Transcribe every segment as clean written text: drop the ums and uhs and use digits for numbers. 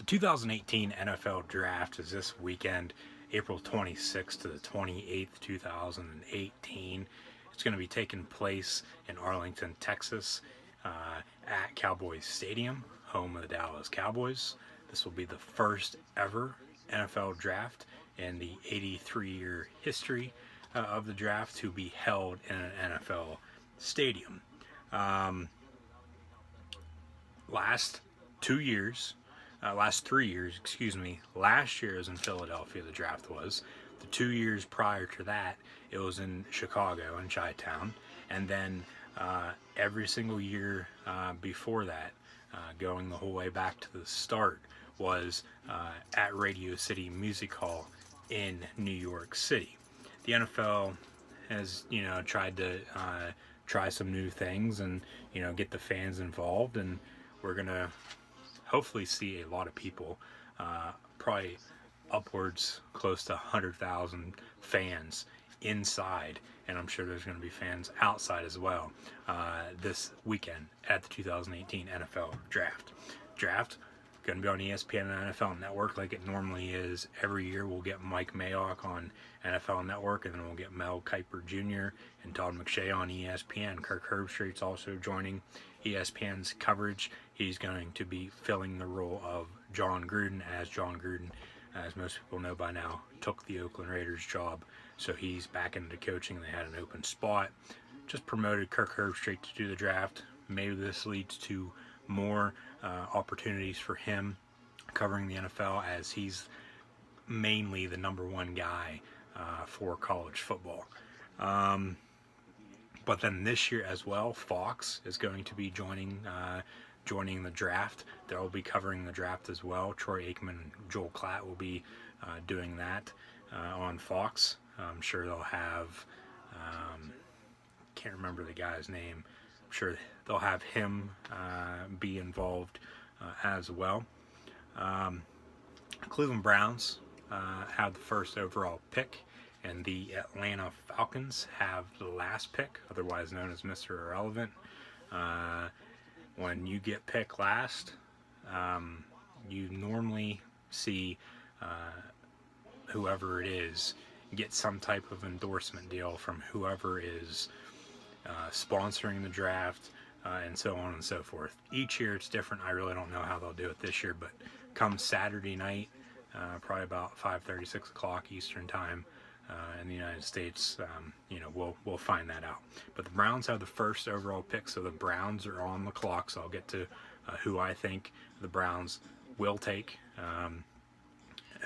2018 NFL Draft is this weekend, April 26th to the 28th, 2018. It's going to be taking place in Arlington, Texas, at Cowboys Stadium, home of the Dallas Cowboys. This will be the first ever NFL Draft in the 83-year history of the draft to be held in an NFL stadium. Last 3 years, last year was in Philadelphia, the draft was. The 2 years prior to that, it was in Chicago, in Chi-Town. And then every single year before that, going the whole way back to the start, was at Radio City Music Hall in New York City. The NFL has, tried to try some new things and, get the fans involved, and we're going to hopefully see a lot of people, probably upwards close to 100,000 fans inside, and I'm sure there's going to be fans outside as well this weekend at the 2018 NFL Draft. Going to be on ESPN and NFL Network like it normally is every year. We'll get Mike Mayock on NFL Network, and then we'll get Mel Kiper Jr. and Todd McShay on ESPN. Kirk Herbstreit's also joining ESPN's coverage. He's going to be filling the role of John Gruden, as most people know by now, took the Oakland Raiders job. So he's back into coaching. They had an open spot. Just promoted Kirk Herbstreit to do the draft. Maybe this leads to more opportunities for him covering the NFL, as he's mainly the number one guy for college football. But then this year as well, Fox is going to be joining the draft. They'll be covering the draft as well. Troy Aikman and Joel Klatt will be doing that on Fox. I'm sure they'll have, can't remember the guy's name. I'm sure they'll have him be involved as well. Cleveland Browns have the first overall pick, and the Atlanta Falcons have the last pick, otherwise known as Mr. Irrelevant. When you get picked last, you normally see whoever it is get some type of endorsement deal from whoever is sponsoring the draft, and so on and so forth. Each year it's different. I really don't know how they'll do it this year, but come Saturday night, probably about 5:30, 6 o'clock Eastern time in the United States, we'll find that out. But the Browns have the first overall pick, so the Browns are on the clock. So I'll get to who I think the Browns will take.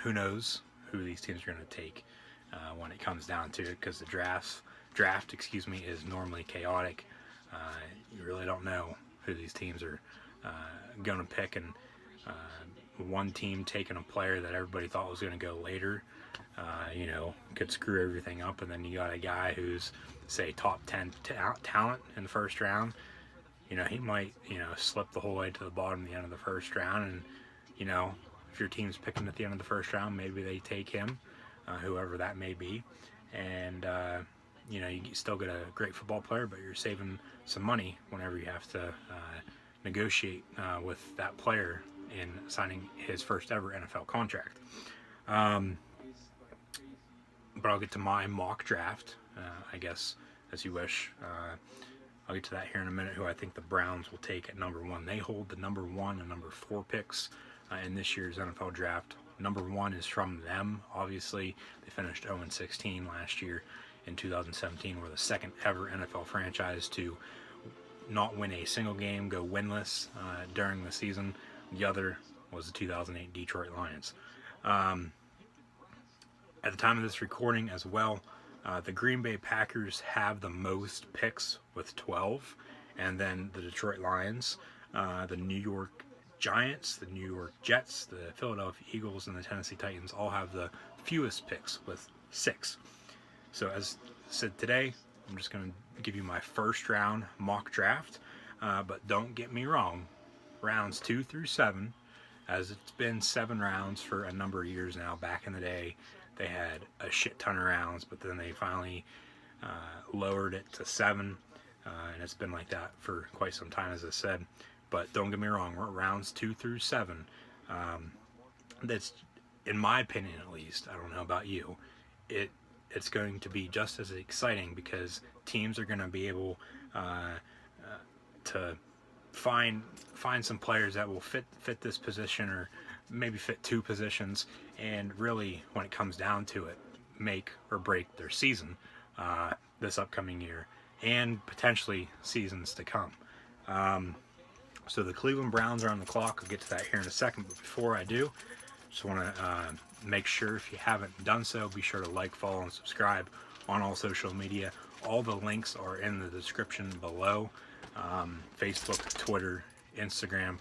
Who knows who these teams are going to take when it comes down to it, because the draft is normally chaotic. You really don't know who these teams are going to pick, and one team taking a player that everybody thought was going to go later, could screw everything up, and then you got a guy who's, say, top 10 talent in the first round. He might, slip the whole way to the bottom, the end of the first round, and, if your team's picking at the end of the first round, maybe they take him, whoever that may be, and you still get a great football player, but you're saving some money whenever you have to negotiate with that player in signing his first ever NFL contract. But I'll get to my mock draft, I guess, as you wish. I'll get to that here in a minute, who I think the Browns will take at number one. They hold the number 1 and number 4 picks in this year's NFL draft. Number 1 is from them, obviously. They finished 0-16 last year. In 2017, we're the second ever NFL franchise to not win a single game, go winless during the season. The other was the 2008 Detroit Lions. At the time of this recording as well, the Green Bay Packers have the most picks with 12, and then the Detroit Lions, the New York Giants, the New York Jets, the Philadelphia Eagles, and the Tennessee Titans all have the fewest picks with 6. So as I said today, I'm just going to give you my first round mock draft, but don't get me wrong, rounds 2 through 7, as it's been 7 rounds for a number of years now. Back in the day, they had a shit ton of rounds, but then they finally lowered it to 7, and it's been like that for quite some time, as I said. But don't get me wrong, we're at rounds 2 through 7. that's, in my opinion at least, I don't know about you, it it's going to be just as exciting because teams are going to be able to find some players that will fit this position, or maybe fit two positions, and really, when it comes down to it, make or break their season this upcoming year and potentially seasons to come. So the Cleveland Browns are on the clock. I'll get to that here in a second, but before I do, just want to make sure, if you haven't done so, be sure to like, follow, and subscribe on all social media. All the links are in the description below. Facebook, Twitter, Instagram,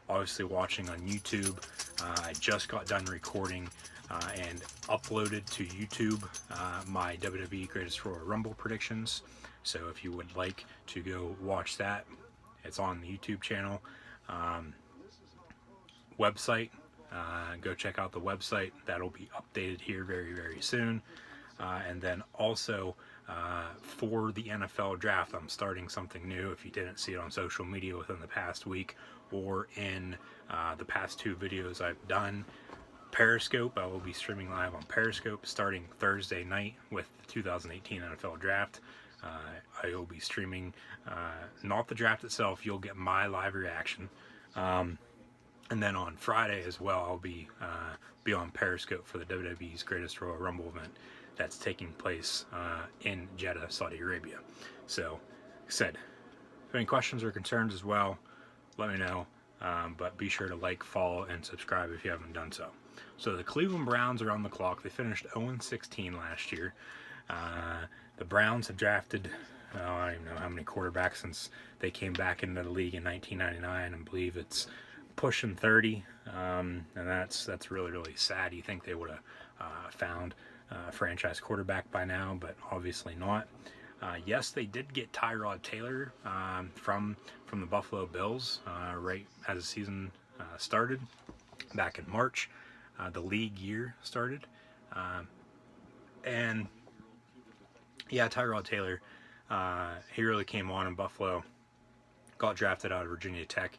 obviously watching on YouTube. I just got done recording and uploaded to YouTube my WWE Greatest Royal Rumble predictions. So if you would like to go watch that, it's on the YouTube channel. Website, go check out the website. That'll be updated here very, very soon. And then also for the NFL draft, I'm starting something new. If you didn't see it on social media within the past week or in the past two videos I've done, Periscope, I will be streaming live on Periscope starting Thursday night with the 2018 NFL draft. I will be streaming not the draft itself, you'll get my live reaction. And then on Friday as well, I'll be on Periscope for the WWE's Greatest Royal Rumble event that's taking place in Jeddah, Saudi Arabia. So, like I said, if you have any questions or concerns as well, let me know. But be sure to like, follow, and subscribe if you haven't done so. So the Cleveland Browns are on the clock. They finished 0-16 last year. The Browns have drafted, I don't even know how many quarterbacks since they came back into the league in 1999. I believe it's pushing 30, and that's really, really sad. You think they would have found a franchise quarterback by now, but obviously not. Yes, they did get Tyrod Taylor from the Buffalo Bills right as the season started back in March. The league year started, and yeah, Tyrod Taylor, he really came on in Buffalo. Got drafted out of Virginia Tech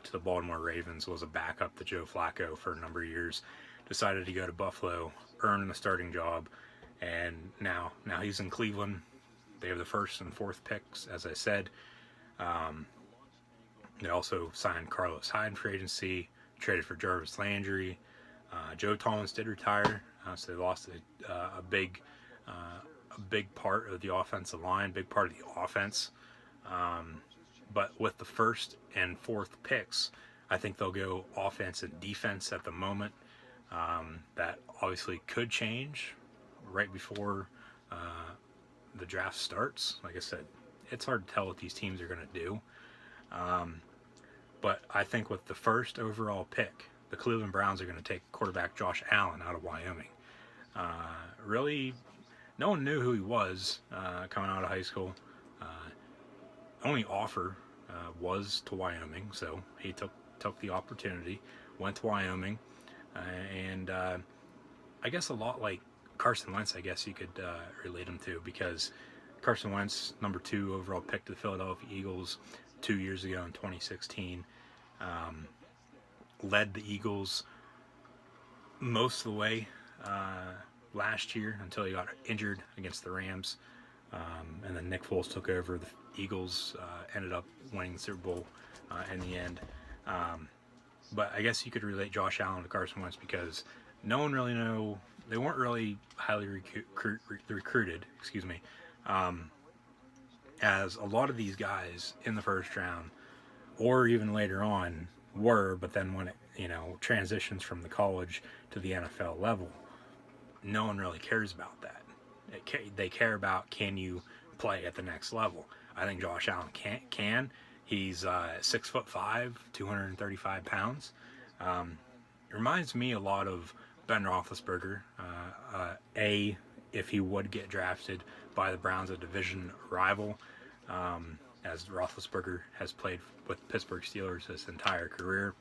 to the Baltimore Ravens, was a backup to Joe Flacco for a number of years. Decided to go to Buffalo, earn the starting job, and now he's in Cleveland. They have the first and fourth picks, as I said. They also signed Carlos Hyde for agency, traded for Jarvis Landry. Joe Thomas did retire, so they lost a big part of the offensive line, big part of the offense. But with the first and fourth picks, I think they'll go offense and defense at the moment. That obviously could change right before the draft starts. Like I said, it's hard to tell what these teams are going to do. But I think with the first overall pick, the Cleveland Browns are going to take quarterback Josh Allen out of Wyoming. Really, no one knew who he was coming out of high school. Only offer was to Wyoming, so he took the opportunity, went to Wyoming, and I guess a lot like Carson Wentz, I guess you could relate him to, because Carson Wentz, number 2 overall pick to the Philadelphia Eagles 2 years ago in 2016, led the Eagles most of the way last year until he got injured against the Rams, and then Nick Foles took over. The Eagles ended up winning the Super Bowl in the end. But I guess you could relate Josh Allen to Carson Wentz because no one really knew. They weren't really highly recruited, as a lot of these guys in the first round or even later on were, but then when it, transitions from the college to the NFL level, no one really cares about that. They care about, can you play at the next level? I think Josh Allen can. He's 6'5", 235 pounds. Reminds me a lot of Ben Roethlisberger. If he would get drafted by the Browns, a division rival, as Roethlisberger has played with Pittsburgh Steelers his entire career.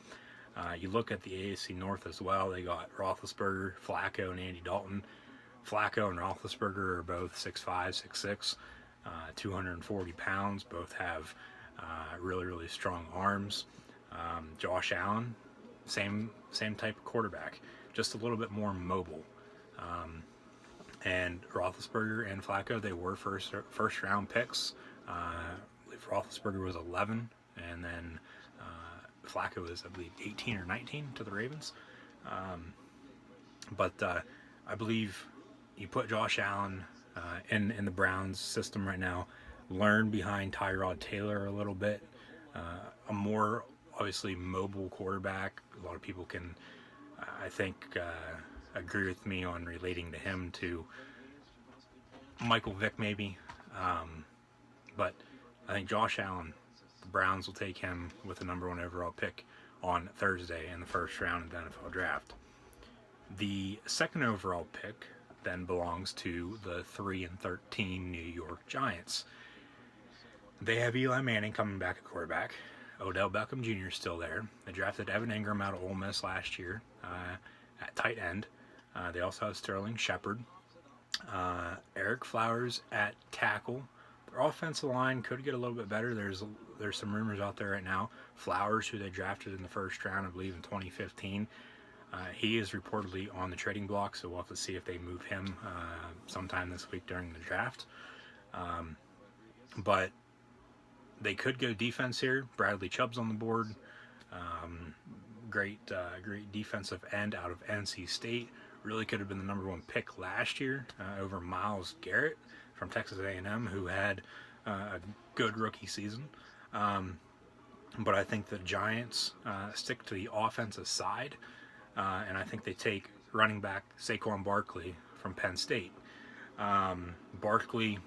You look at the AFC North as well. They got Roethlisberger, Flacco, and Andy Dalton. Flacco and Roethlisberger are both 6'5", 6'6", 240 pounds. Both have really, really strong arms. Josh Allen, same type of quarterback, just a little bit more mobile. And Roethlisberger and Flacco, they were first round picks. I believe Roethlisberger was 11, and then Flacco was, I believe, 18 or 19 to the Ravens. But I believe you put Josh Allen in the Browns system right now, learn behind Tyrod Taylor a little bit, a more obviously mobile quarterback. A lot of people can, I think, agree with me on relating to him to Michael Vick maybe. But I think Josh Allen, the Browns will take him with the number 1 overall pick on Thursday in the first round of the NFL draft. The second overall pick then belongs to the 3-13 New York Giants. They have Eli Manning coming back at quarterback. Odell Beckham Jr. is still there. They drafted Evan Ingram out of Ole Miss last year at tight end. They also have Sterling Shepard. Eric Flowers at tackle. Their offensive line could get a little bit better. There's some rumors out there right now. Flowers, who they drafted in the first round, I believe, in 2015, he is reportedly on the trading block, so we'll have to see if they move him sometime this week during the draft. But they could go defense here. Bradley Chubb's on the board. Great defensive end out of NC State. Really could have been the number 1 pick last year over Myles Garrett from Texas A&M, who had a good rookie season. But I think the Giants stick to the offensive side, and I think they take running back Saquon Barkley from Penn State. Barkley,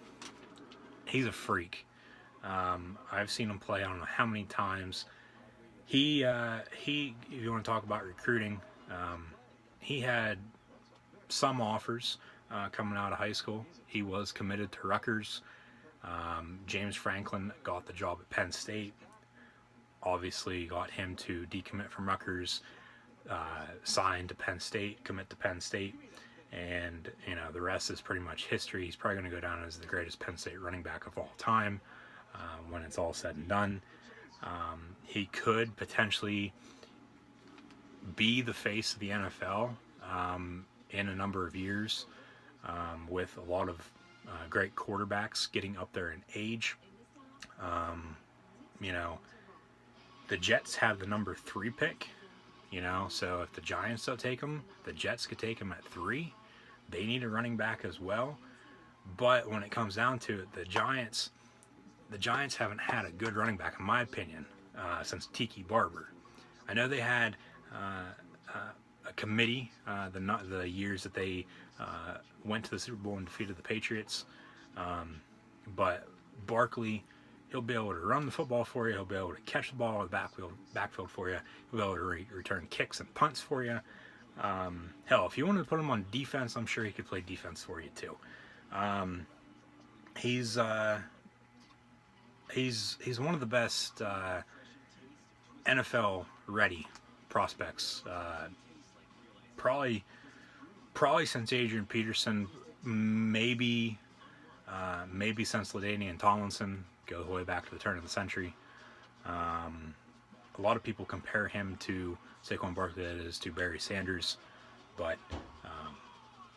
he's a freak. I've seen him play I don't know how many times. He if you want to talk about recruiting, he had some offers coming out of high school. He was committed to Rutgers. James Franklin got the job at Penn State. Obviously got him to decommit from Rutgers, sign to Penn State, commit to Penn State, and the rest is pretty much history. He's probably going to go down as the greatest Penn State running back of all time when it's all said and done. He could potentially be the face of the NFL in a number of years, with a lot of great quarterbacks getting up there in age. The Jets have the number 3 pick, so if the Giants don't take him, the Jets could take him at 3. They need a running back as well. But when it comes down to it, the Giants haven't had a good running back, in my opinion, since Tiki Barber. I know they had a committee the years that they went to the Super Bowl and defeated the Patriots. But Barkley, he'll be able to run the football for you. He'll be able to catch the ball in the backfield for you. He'll be able to return kicks and punts for you. Hell, if you wanted to put him on defense, I'm sure he could play defense for you too. He's one of the best NFL ready prospects. Probably since Adrian Peterson, maybe since LaDainian Tomlinson. Go the way back to the turn of the century. A lot of people compare him to Saquon Barkley, that is, to Barry Sanders, but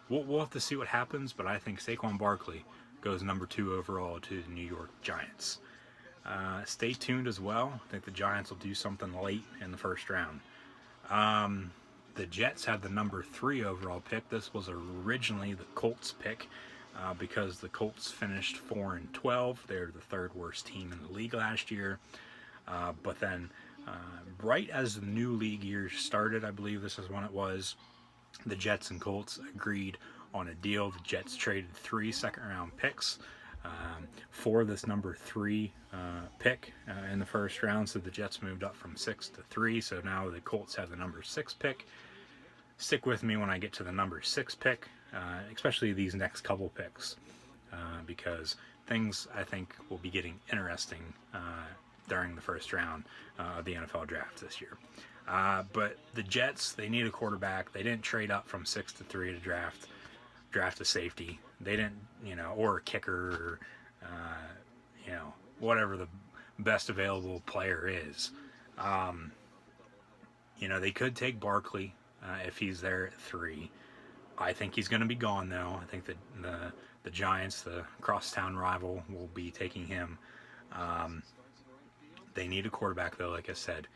we'll have to see what happens. But I think Saquon Barkley goes number 2 overall to the New York Giants. Stay tuned as well. I think the Giants will do something late in the first round. The Jets had the number 3 overall pick. This was originally the Colts pick because the Colts finished 4-12. They're the 3rd worst team in the league last year. But then right as the new league year started, I believe this is when it was, the Jets and Colts agreed on a deal. The Jets traded 3 second-round picks for this number 3 pick in the first round. So the Jets moved up from 6 to 3. So now the Colts have the number 6 pick. Stick with me when I get to the number 6 pick, especially these next couple picks, because things, I think, will be getting interesting during the first round of the NFL draft this year. But the Jets, they need a quarterback. They didn't trade up from 6 to 3 to draft a safety. They didn't, or a kicker, or, whatever the best available player is. They could take Barkley if he's there at 3. I think he's going to be gone, though. I think that the Giants, the crosstown rival, will be taking him. They need a quarterback, though, like I said.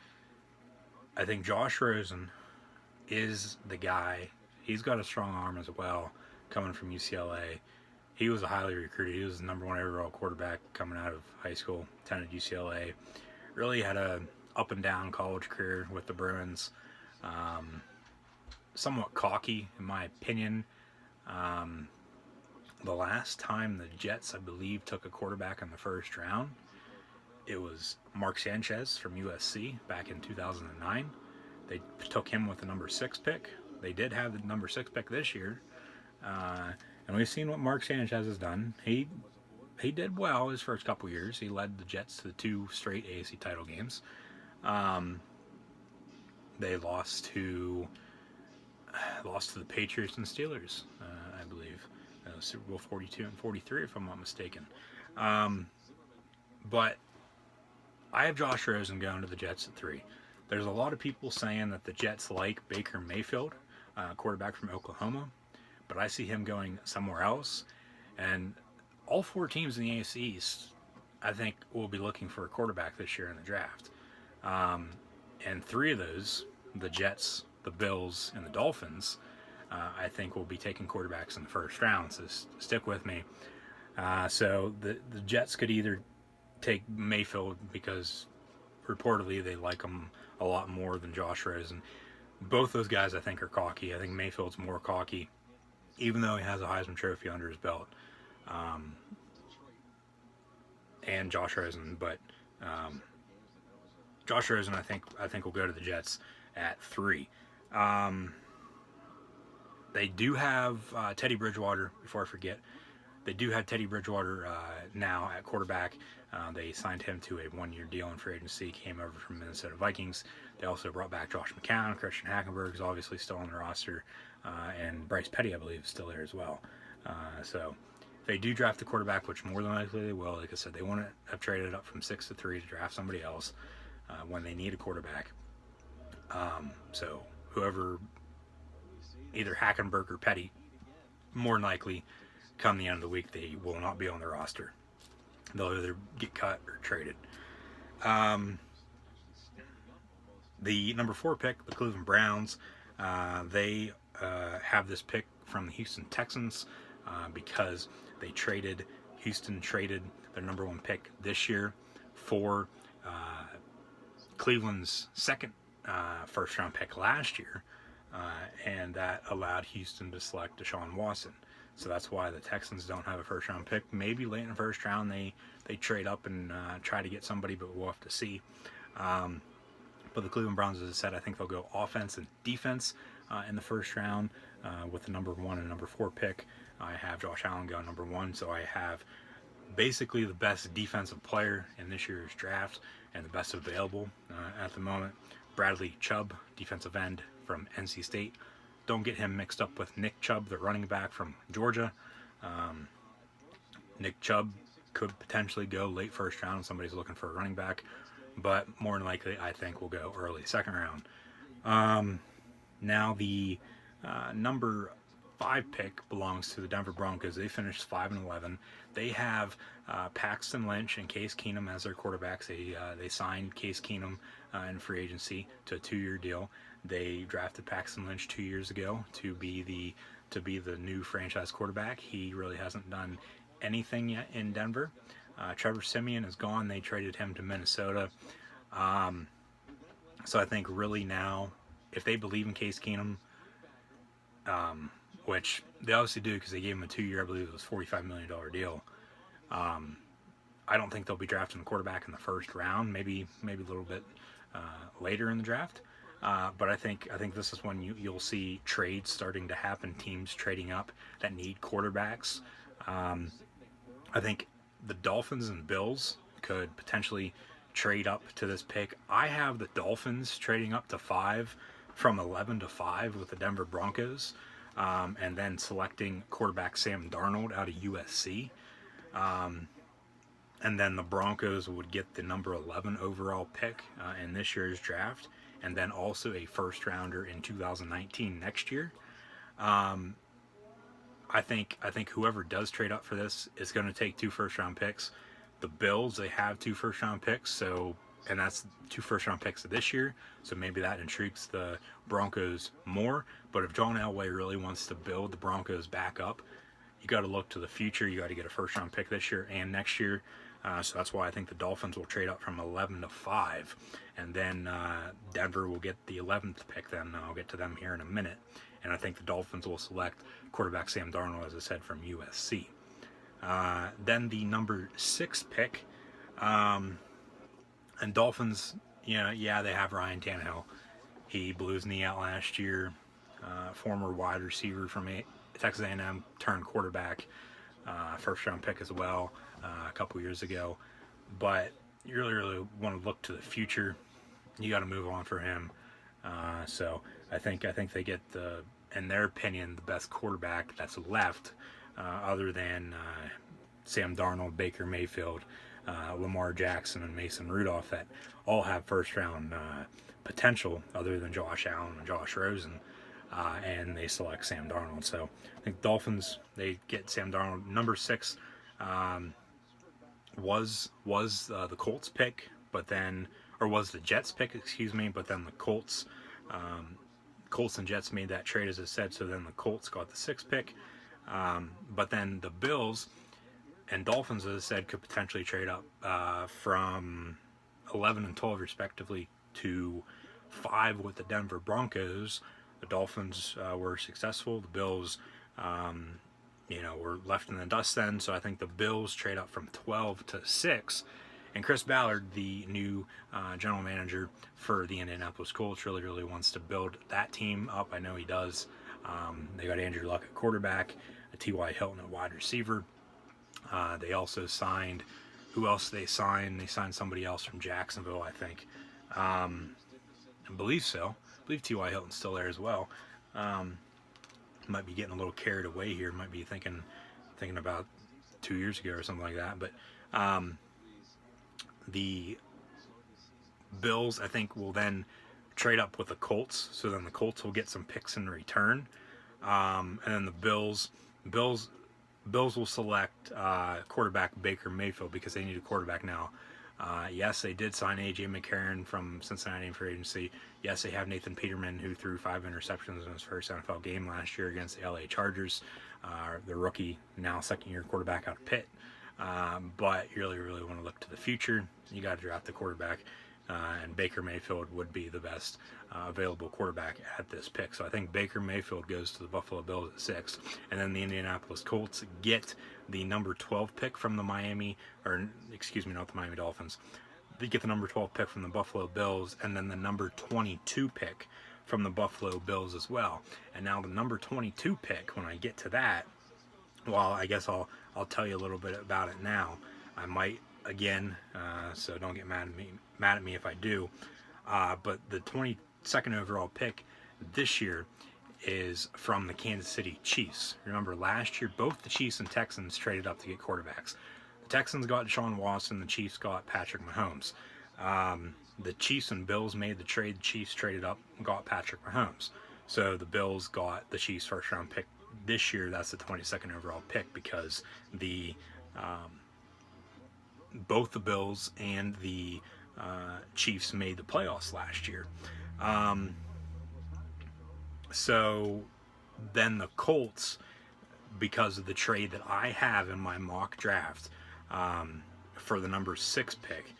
I think Josh Rosen is the guy. He's got a strong arm as well, coming from UCLA. He was a highly recruited. He was the number 1 overall quarterback coming out of high school, attended UCLA. Really had a up and down college career with the Bruins. Somewhat cocky, in my opinion. The last time the Jets, I believe, took a quarterback in the first round, it was Mark Sanchez from USC back in 2009. They took him with the number 6 pick. They did have the number 6 pick this year. And we've seen what Mark Sanchez has done. He did well his first couple years. He led the Jets to 2 straight AFC title games. They lost to the Patriots and Steelers, I believe. Super Bowl 42 and 43, if I'm not mistaken. But I have Josh Rosen going to the Jets at 3. There's a lot of people saying that the Jets like Baker Mayfield, quarterback from Oklahoma, but I see him going somewhere else. And all 4 teams in the AFC East, I think, will be looking for a quarterback this year in the draft. And 3 of those, the Jets, the Bills, and the Dolphins, I think will be taking quarterbacks in the first round. So stick with me. So the Jets could either take Mayfield because reportedly they like him a lot more than Josh Rosen. Both those guys, I think, are cocky. I think Mayfield's more cocky, even though he has a Heisman Trophy under his belt. And Josh Rosen, but Josh Rosen, I think will go to the Jets at 3. They do have Teddy Bridgewater, before I forget. They do have Teddy Bridgewater now at quarterback. They signed him to a 1-year deal in free agency, came over from Minnesota Vikings. They also brought back Josh McCown. Christian Hackenberg is obviously still on the roster. And Bryce Petty, I believe, is still there as well. So if they do draft a quarterback, which more than likely they will, like I said, they want to have traded up from 6 to 3 to draft somebody else when they need a quarterback. So whoever, either Hackenberg or Petty, more than likely, come the end of the week, they will not be on the roster. They'll either get cut or traded. The number 4 pick, the Cleveland Browns, they have this pick from the Houston Texans because Houston traded their number 1 pick this year for Cleveland's second first round pick last year, and that allowed Houston to select Deshaun Watson. So that's why the Texans don't have a first round pick. Maybe late in the first round they trade up and try to get somebody, but we'll have to see. But the Cleveland Browns, as I said, I think they'll go offense and defense in the first round with the number 1 and number 4 pick. I have Josh Allen going number 1, so I have basically the best defensive player in this year's draft and the best available at the moment. Bradley Chubb, defensive end from NC State. Don't get him mixed up with Nick Chubb, the running back from Georgia. Nick Chubb could potentially go late first round if somebody's looking for a running back, but more than likely I think we'll go early second round. Now the number 5 pick belongs to the Denver Broncos. They finished 5-11. They have Paxton Lynch and Case Keenum as their quarterbacks. They signed Case Keenum in free agency to a 2-year deal. They drafted Paxton Lynch 2 years ago to be the new franchise quarterback. He really hasn't done anything yet in Denver. Trevor Siemian is gone. They traded him to Minnesota. So I think really now, if they believe in Case Keenum, which they obviously do because they gave him a 2-year, I believe it was $45 million deal. I don't think they'll be drafting a quarterback in the first round. Maybe a little bit later in the draft. But I think this is when you'll see trades starting to happen. Teams trading up that need quarterbacks. I think the Dolphins and Bills could potentially trade up to this pick. I have the Dolphins trading up to 5 from 11 to 5 with the Denver Broncos. And then selecting quarterback Sam Darnold out of USC. And then the Broncos would get the number 11 overall pick in this year's draft. and then also a first rounder in 2019 next year. I think whoever does trade up for this is going to take 2 first round picks. The Bills, they have 2 first round picks, so, and that's 2 first round picks of this year, so maybe that intrigues the Broncos more. But if John Elway really wants to build the Broncos back up, you got to look to the future. You got to get a first round pick this year and next year. So that's why I think the Dolphins will trade up from 11 to 5, and then Denver will get the 11th pick. Then I'll get to them here in a minute, and I think the Dolphins will select quarterback Sam Darnold, as I said, from USC. Then the number 6 pick, and Dolphins, yeah, they have Ryan Tannehill. He blew his knee out last year. Former wide receiver from Texas A&M turned quarterback, first round pick as well a couple years ago. But you really want to look to the future. You got to move on for him. So I think they get in their opinion, the best quarterback that's left, other than Sam Darnold, Baker Mayfield, Lamar Jackson, and Mason Rudolph, that all have first round potential, other than Josh Allen and Josh Rosen. And they select Sam Darnold. So I think Dolphins, they get Sam Darnold. Number 6 was the Colts pick, but then, or was the Jets pick, excuse me, but then the Colts and Jets made that trade, as I said, so then the Colts got the 6th pick. But then the Bills and Dolphins, as I said, could potentially trade up from 11 and 12 respectively to 5 with the Denver Broncos. The Dolphins were successful. The Bills, were left in the dust then. So I think the Bills trade up from 12 to 6. And Chris Ballard, the new general manager for the Indianapolis Colts, really wants to build that team up. I know he does. They got Andrew Luck at quarterback, T.Y. Hilton at wide receiver. They also signed, who else they signed? They signed somebody else from Jacksonville, I think. I believe so. I believe T.Y. Hilton's still there as well. Might be getting a little carried away here. Might be thinking about 2 years ago or something like that. But the Bills, I think, will then trade up with the Colts. So then the Colts will get some picks in return. And then the Bills will select quarterback Baker Mayfield, because they need a quarterback now. Yes, they did sign A.J. McCarron from Cincinnati in free agency. Yes, they have Nathan Peterman, who threw 5 interceptions in his first NFL game last year against the LA Chargers. The rookie, now second-year quarterback out of Pitt. But you really want to look to the future. You got to draft the quarterback, and Baker Mayfield would be the best available quarterback at this pick. So I think Baker Mayfield goes to the Buffalo Bills at 6, and then the Indianapolis Colts get the number 12 pick from the not the Miami Dolphins. They get the number 12 pick from the Buffalo Bills, and then the number 22 pick from the Buffalo Bills as well. And now the number 22 pick, when I get to that, well, I guess I'll tell you a little bit about it now. I might again, so don't get mad at me if I do. But the 22nd overall pick this year is from the Kansas City Chiefs. Remember, last year both the Chiefs and Texans traded up to get quarterbacks. The Texans got Deshaun Watson. The Chiefs got Patrick Mahomes. The Chiefs and Bills made the trade. The Chiefs traded up and got Patrick Mahomes. So the Bills got the Chiefs' first round pick this year. That's the 22nd overall pick, because the both the Bills and the Chiefs made the playoffs last year. So then the Colts, because of the trade that I have in my mock draft for the number 6 pick,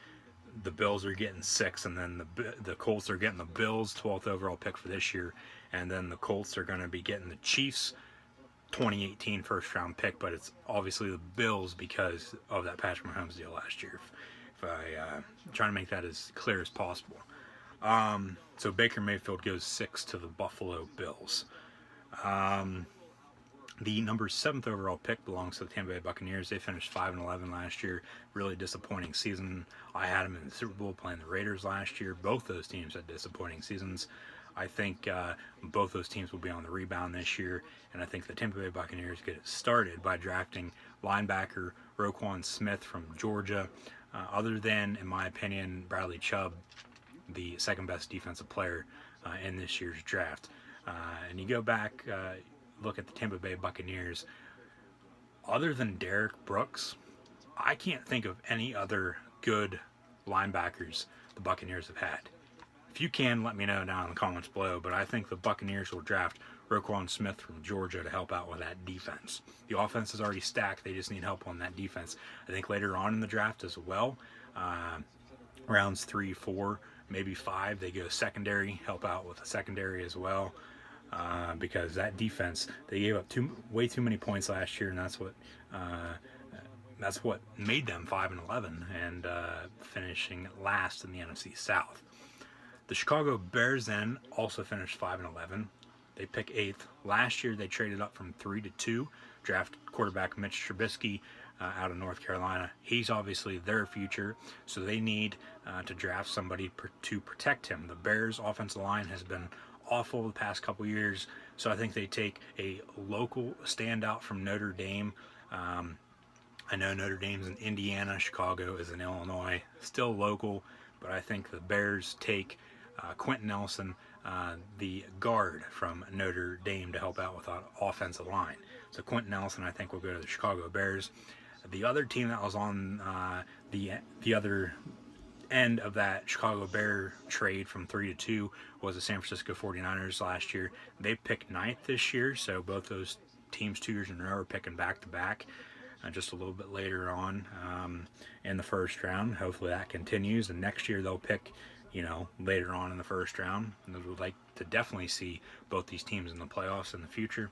the Bills are getting 6, and then the Colts are getting the Bills' 12th overall pick for this year, and then the Colts are going to be getting the Chiefs' 2018 first round pick, but it's obviously the Bills because of that Patrick Mahomes deal last year. If I trying to make that as clear as possible. So Baker Mayfield goes 6 to the Buffalo Bills. The number 7th overall pick belongs to the Tampa Bay Buccaneers. They finished 5-11 last year. Really disappointing season. I had them in the Super Bowl playing the Raiders last year. Both those teams had disappointing seasons. I think both those teams will be on the rebound this year, and I think the Tampa Bay Buccaneers get it started by drafting linebacker Roquan Smith from Georgia. Other than, in my opinion, Bradley Chubb, the second best defensive player in this year's draft. And you go back, look at the Tampa Bay Buccaneers. Other than Derek Brooks, I can't think of any other good linebackers the Buccaneers have had. If you can, let me know down in the comments below, but I think the Buccaneers will draft Roquan Smith from Georgia to help out with that defense. The offense is already stacked. They just need help on that defense. I think later on in the draft as well, rounds 3, 4, maybe 5, they go secondary, help out with the secondary as well. Because that defense, they gave up way too many points last year, and that's what made them 5-11 and finishing last in the NFC South. The Chicago Bears then also finished 5-11. They pick 8th. Last year they traded up from 3 to 2, draft quarterback Mitch Trubisky out of North Carolina. He's obviously their future, so they need to draft somebody to protect him. The Bears' offensive line has been awful the past couple years, so I think they take a local standout from Notre Dame. I know Notre Dame's in Indiana, Chicago is in Illinois, still local, but I think the Bears take Quentin Nelson, the guard from Notre Dame, to help out with that offensive line. So Quentin Nelson, I think, will go to the Chicago Bears. The other team that was on the other end of that Chicago Bear trade from 3 to 2 was the San Francisco 49ers last year. They picked 9th this year, so both those teams 2 years in a row are picking back-to-back. Just a little bit later on in the first round. Hopefully that continues, and next year they'll pick, later on in the first round. And we would like to definitely see both these teams in the playoffs in the future.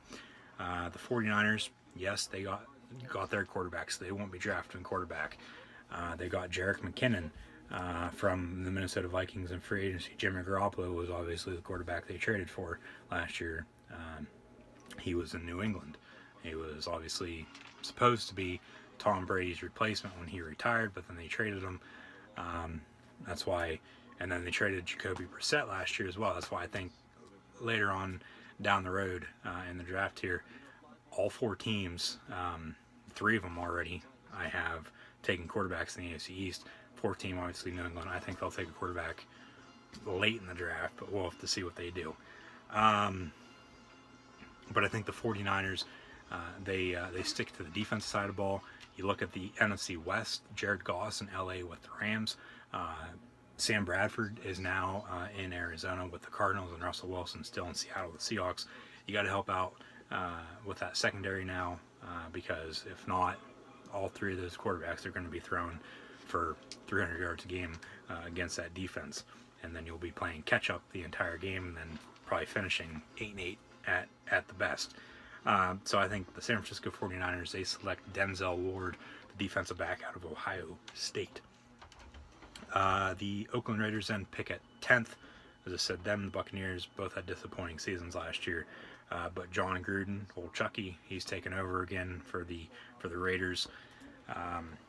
The 49ers, yes, they got their quarterbacks. They won't be drafting quarterback. They got Jerick McKinnon from the Minnesota Vikings in free agency. Jimmy Garoppolo was obviously the quarterback they traded for last year. He was in New England. He was obviously supposed to be Tom Brady's replacement when he retired, but then they traded him. That's why, and then they traded Jacoby Brissett last year as well. That's why I think later on down the road in the draft here, all 4 teams, 3 of them already, I have taken quarterbacks in the AFC East. 4th team, obviously, New England. I think they'll take a quarterback late in the draft, but we'll have to see what they do. But I think the 49ers, they stick to the defensive side of the ball. You look at the NFC West, Jared Goss in LA with the Rams. Sam Bradford is now in Arizona with the Cardinals, and Russell Wilson still in Seattle with the Seahawks. You got to help out with that secondary now, because if not, all 3 of those quarterbacks are going to be thrown for 300 yards a game against that defense. And then you'll be playing catch-up the entire game and then probably finishing 8-8 at the best. So I think the San Francisco 49ers, they select Denzel Ward, the defensive back out of Ohio State. The Oakland Raiders then pick at 10th. As I said, them and the Buccaneers both had disappointing seasons last year. But John Gruden, old Chucky, he's taken over again for the Raiders.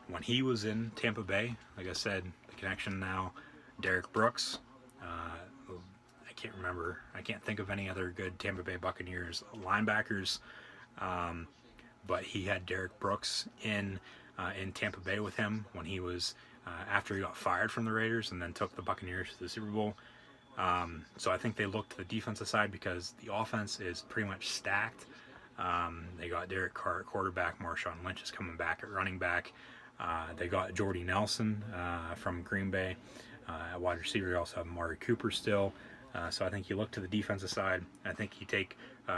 When he was in Tampa Bay, like I said, the connection now, Derek Brooks. I can't think of any other good Tampa Bay Buccaneers linebackers, but he had Derek Brooks in Tampa Bay with him when he was after he got fired from the Raiders and then took the Buccaneers to the Super Bowl. So I think they look to the defensive side because the offense is pretty much stacked. They got Derek Carr at quarterback. Marshawn Lynch is coming back at running back. They got Jordy Nelson from Green Bay at wide receiver. You also have Amari Cooper still. So I think you look to the defensive side. I think you take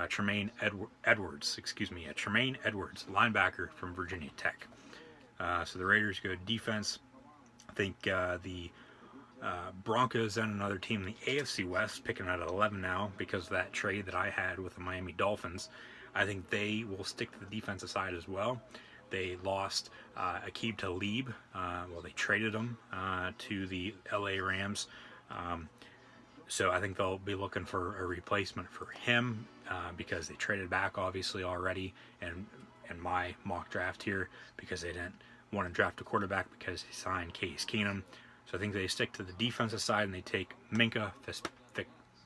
Tremaine Edwards, linebacker from Virginia Tech. So the Raiders go defense. I think the Broncos and another team in the AFC West, picking out at 11 now because of that trade that I had with the Miami Dolphins. I think they will stick to the defensive side as well. They lost Aqib Talib. They traded him to the LA Rams. So I think they'll be looking for a replacement for him because they traded back obviously already in my mock draft here because they didn't want to draft a quarterback because he signed Case Keenum. So I think they stick to the defensive side and they take Minka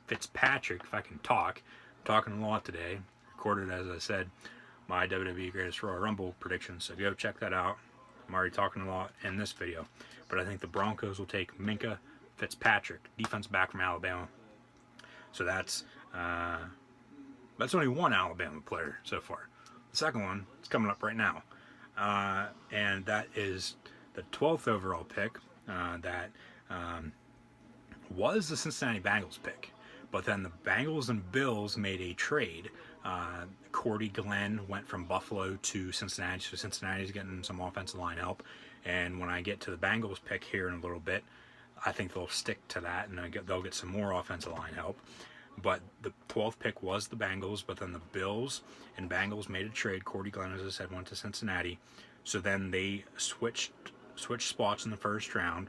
Fitzpatrick, if I can talk. I'm talking a lot today. Recorded, as I said, my WWE Greatest Royal Rumble prediction, so go check that out. I'm already talking a lot in this video. But I think the Broncos will take Minka Fitzpatrick, defensive back from Alabama. So that's only one Alabama player so far. The second one is coming up right now, and that is the 12th overall pick. That was the Cincinnati Bengals pick, but then the Bengals and Bills made a trade. Cordy Glenn went from Buffalo to Cincinnati, so Cincinnati's getting some offensive line help. And when I get to the Bengals pick here in a little bit, I think they'll stick to that, and they'll get some more offensive line help. But the 12th pick was the Bengals, but then the Bills and Bengals made a trade. Cordy Glenn, as I said, went to Cincinnati. So then they switched spots in the first round.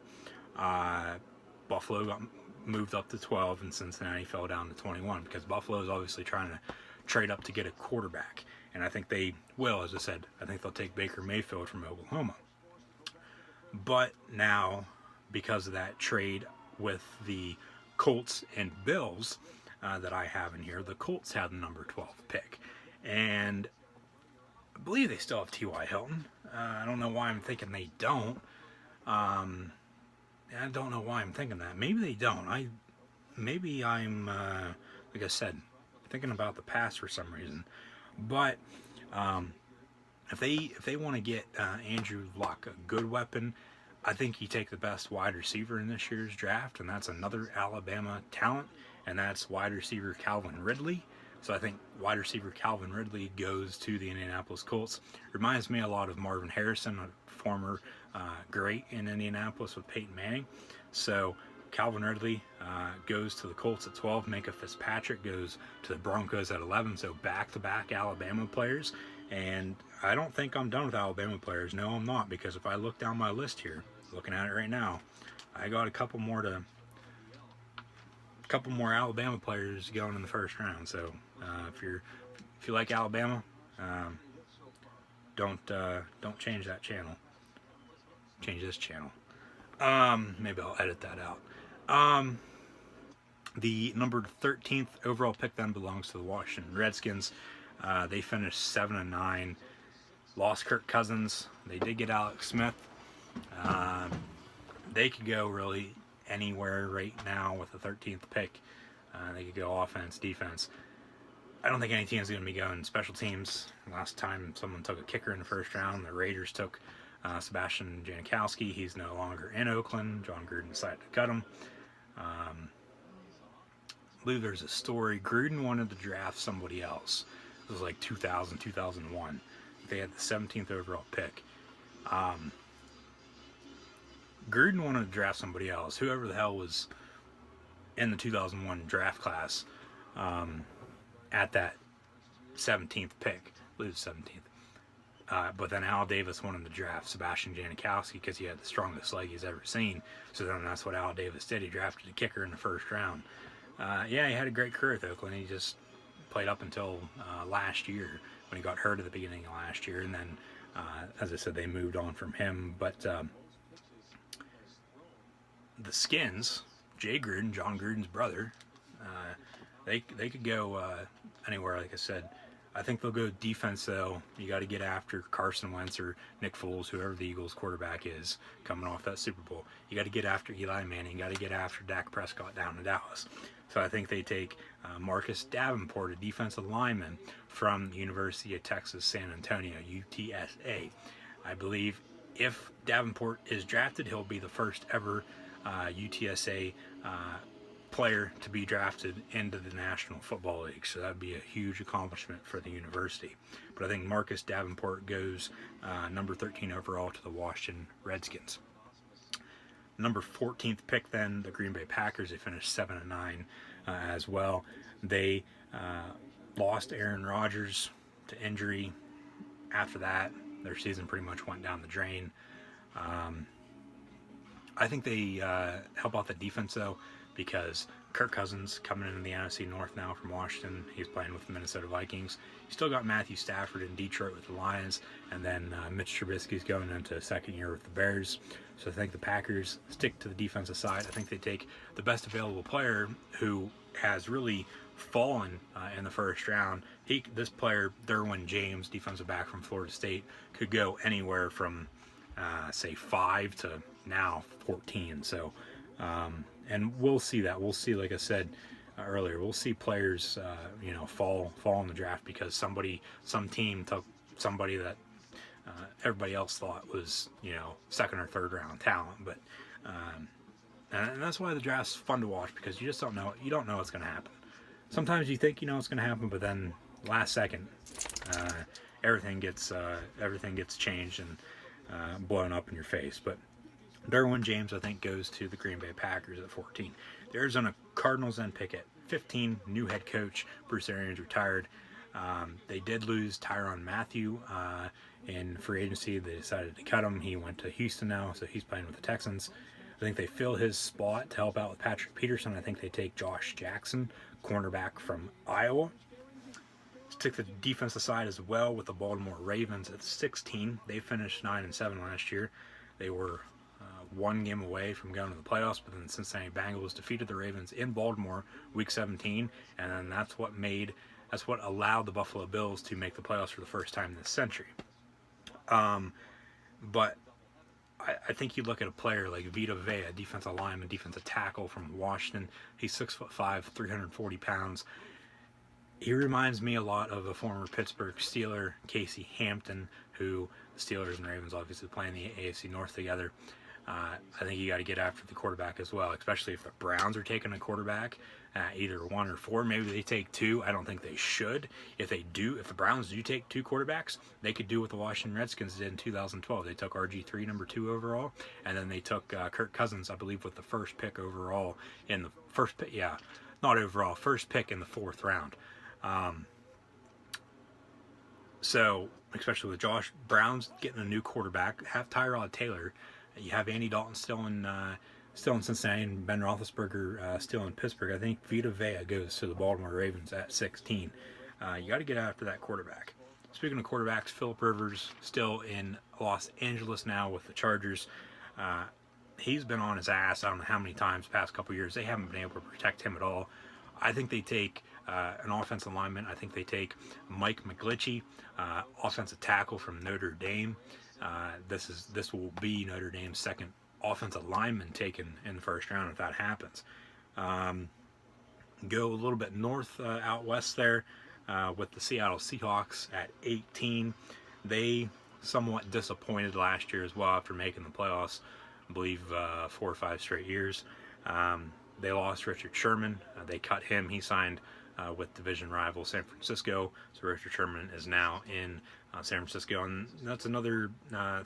Buffalo got moved up to 12, and Cincinnati fell down to 21 because Buffalo is obviously trying to trade up to get a quarterback. And I think they will, as I said. I think they'll take Baker Mayfield from Oklahoma. But now, because of that trade with the Colts and Bills that I have in here, the Colts had the number 12 pick. And I believe they still have T.Y. Hilton. I don't know why I'm thinking they don't. I don't know why I'm thinking that. Maybe they don't. Maybe I'm, like I said, thinking about the past for some reason. But if they want to get Andrew Luck, a good weapon, I think you take the best wide receiver in this year's draft, and that's another Alabama talent, and that's wide receiver Calvin Ridley. So I think wide receiver Calvin Ridley goes to the Indianapolis Colts. Reminds me a lot of Marvin Harrison, a former great in Indianapolis with Peyton Manning. So Calvin Ridley goes to the Colts at 12. Minka Fitzpatrick goes to the Broncos at 11. So back-to-back Alabama players. And I don't think I'm done with Alabama players. No, I'm not, because if I look down my list here, looking at it right now, I got a couple more Alabama players going in the first round. So if you like Alabama, don't change that channel. Change this channel. Maybe I'll edit that out. The number 13th overall pick then belongs to the Washington Redskins. They finished 7-9. Lost Kirk Cousins. They did get Alex Smith. They could go really anywhere right now with the 13th pick. They could go offense, defense. I don't think any team's going to be going special teams. Last time someone took a kicker in the first round, the Raiders took Sebastian Janikowski. He's no longer in Oakland. John Gruden decided to cut him. I believe there's a story. Gruden wanted to draft somebody else. It was like 2000, 2001. They had the 17th overall pick. Gruden wanted to draft somebody else. Whoever the hell was in the 2001 draft class at that 17th pick. I believe it was 17th. But then Al Davis wanted to draft Sebastian Janikowski because he had the strongest leg he's ever seen. So then that's what Al Davis did. He drafted a kicker in the first round. He had a great career with Oakland. He just played up until last year when he got hurt at the beginning of last year. And then, as I said, they moved on from him. But the Skins, Jay Gruden, John Gruden's brother, they could go anywhere, like I said. I think they'll go defense, though. You got to get after Carson Wentz or Nick Foles, whoever the Eagles quarterback is, coming off that Super Bowl. You got to get after Eli Manning. You got to get after Dak Prescott down in Dallas. So I think they take Marcus Davenport, a defensive lineman from the University of Texas, San Antonio, UTSA. I believe if Davenport is drafted, he'll be the first ever UTSA player to be drafted into the National Football League. So that would be a huge accomplishment for the university. But I think Marcus Davenport goes number 13 overall to the Washington Redskins. Number 14th pick then, the Green Bay Packers. They finished 7-9 as well. They lost Aaron Rodgers to injury. After that, their season pretty much went down the drain. I think they help out the defense, though, because Kirk Cousins coming into the NFC North now from Washington. He's playing with the Minnesota Vikings. You still got Matthew Stafford in Detroit with the Lions, and then Mitch Trubisky's going into second year with the Bears. So I think the Packers stick to the defensive side. I think they take the best available player who has really fallen in the first round. This player, Derwin James, defensive back from Florida State, could go anywhere from, say, 5 to now 14. So And we'll see that. We'll see, like I said earlier, we'll see players, fall in the draft because some team took somebody that everybody else thought was, second or third round talent. But and that's why the draft's fun to watch because you just don't know. You don't know what's going to happen. Sometimes you think you know what's going to happen, but then last second, uh, everything gets changed and blown up in your face. But Derwin James, I think, goes to the Green Bay Packers at 14. The Arizona Cardinals then pick at 15. New head coach Bruce Arians retired. They did lose Tyrann Mathieu in free agency. They decided to cut him. He went to Houston now, so he's playing with the Texans. I think they fill his spot to help out with Patrick Peterson. I think they take Josh Jackson, cornerback from Iowa. Stick the defensive side as well with the Baltimore Ravens at 16. They finished 9-7 last year. They were one game away from going to the playoffs, but then the Cincinnati Bengals defeated the Ravens in Baltimore Week 17, and then that's what allowed the Buffalo Bills to make the playoffs for the first time this century. But I think you look at a player like Vita Vea, defensive lineman, defensive tackle from Washington. He's 6'5", 340 pounds. He reminds me a lot of a former Pittsburgh Steeler, Casey Hampton, who the Steelers and Ravens obviously play in the AFC North together. I think you got to get after the quarterback as well, especially if the Browns are taking a quarterback, either 1 or 4. Maybe they take 2. I don't think they should. If the Browns do take 2 quarterbacks, they could do what the Washington Redskins did in 2012. They took RG3, number 2 overall, and then they took Kirk Cousins, I believe, with the first pick overall in the first pick. Yeah, not overall, first pick in the 4th round. So, especially with Josh Brown's getting a new quarterback, have Tyrod Taylor. You have Andy Dalton still in Cincinnati and Ben Roethlisberger still in Pittsburgh. I think Vita Vea goes to the Baltimore Ravens at 16. You got to get after that quarterback. Speaking of quarterbacks, Phillip Rivers still in Los Angeles now with the Chargers. He's been on his ass I don't know how many times past couple years. They haven't been able to protect him at all. I think they take an offensive lineman. I think they take Mike McGlinchey, offensive tackle from Notre Dame. This will be Notre Dame's second offensive lineman taken in the first round if that happens. Go a little bit north out west there with the Seattle Seahawks at 18. They somewhat disappointed last year as well after making the playoffs, I believe 4 or 5 straight years. They lost Richard Sherman. They cut him. He signed with division rival San Francisco. So Richard Sherman is now in San Francisco. And that's another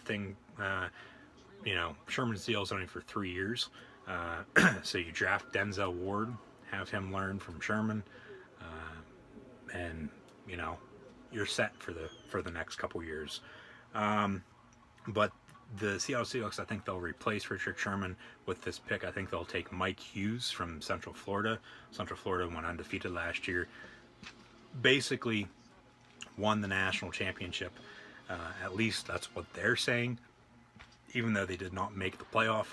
thing. Sherman's deal is only for 3 years. So you draft Denzel Ward, have him learn from Sherman, and you're set for the next couple years. But the Seattle Seahawks, I think they'll replace Richard Sherman with this pick. I think they'll take Mike Hughes from Central Florida. Central Florida went undefeated last year. Basically won the national championship. At least that's what they're saying. Even though they did not make the playoff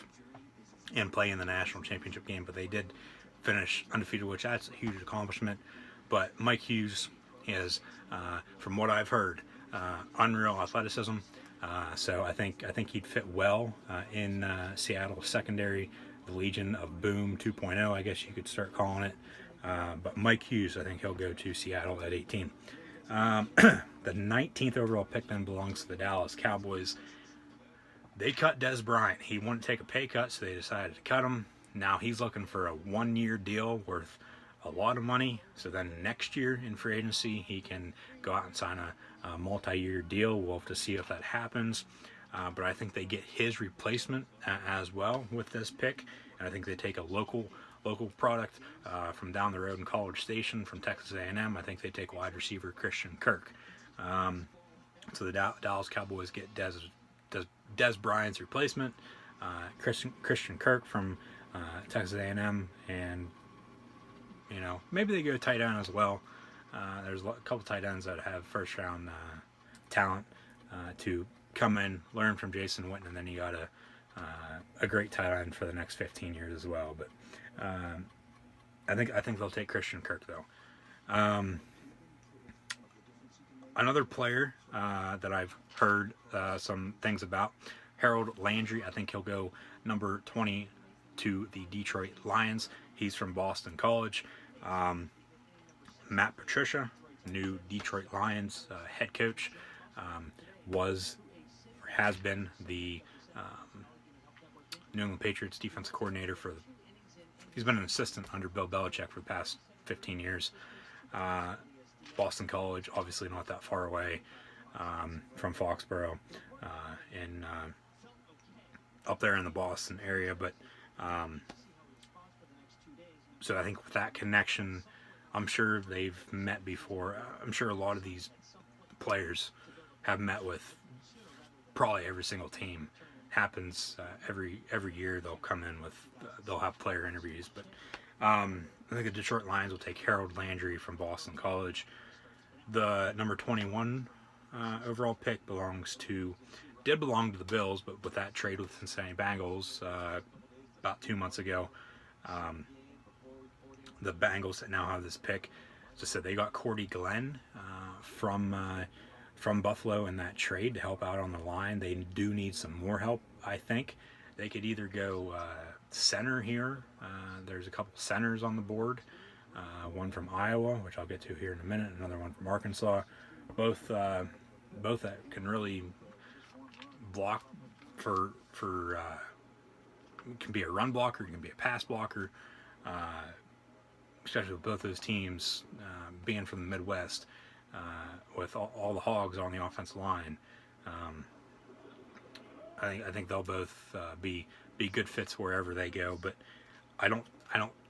and play in the national championship game, but they did finish undefeated, which that's a huge accomplishment. But Mike Hughes is, from what I've heard, unreal athleticism. So I think he'd fit well in Seattle secondary, the Legion of Boom 2.0, I guess you could start calling it. But Mike Hughes, I think he'll go to Seattle at 18. The 19th overall pick then belongs to the Dallas Cowboys. They cut Des Bryant. He wouldn't take a pay cut, so they decided to cut him. Now he's looking for a 1-year deal worth a lot of money. So then next year in free agency, he can go out and sign a multi-year deal. We'll have to see if that happens. But I think they get his replacement as well with this pick. And I think they take a local product from down the road in College Station from Texas A&M. I think they take wide receiver Christian Kirk. So the Dallas Cowboys get Des Bryant's replacement, Christian Kirk from Texas A&M, and maybe they go tight end as well. There's a couple tight ends that have first round talent to come in, learn from Jason Witten, and then you got a great tight end for the next 15 years as well. But I think they'll take Christian Kirk though. Another player that I've heard some things about, Harold Landry. I think he'll go number 20 to the Detroit Lions. He's from Boston College. Matt Patricia, new Detroit Lions head coach, was or has been the New England Patriots defensive coordinator he's been an assistant under Bill Belichick for the past 15 years. Boston College, obviously not that far away from Foxborough, in up there in the Boston area. But so I think with that connection, I'm sure they've met before. I'm sure a lot of these players have met with probably every single team. Happens every year. They'll come in with they'll have player interviews. But I think the Detroit Lions will take Harold Landry from Boston College. The number 21 overall pick did belong to the Bills, but with that trade with Cincinnati Bengals about 2 months ago, the Bengals that now have this pick, as I said, they got Cordy Glenn from Buffalo in that trade to help out on the line. They do need some more help, I think. They could either go center here. There's a couple centers on the board. One from Iowa, which I'll get to here in a minute. Another one from Arkansas. Both that can really block for can be a run blocker, can be a pass blocker. Especially with both those teams being from the Midwest, with all the hogs on the offensive line. I think they'll both be good fits wherever they go. But I don't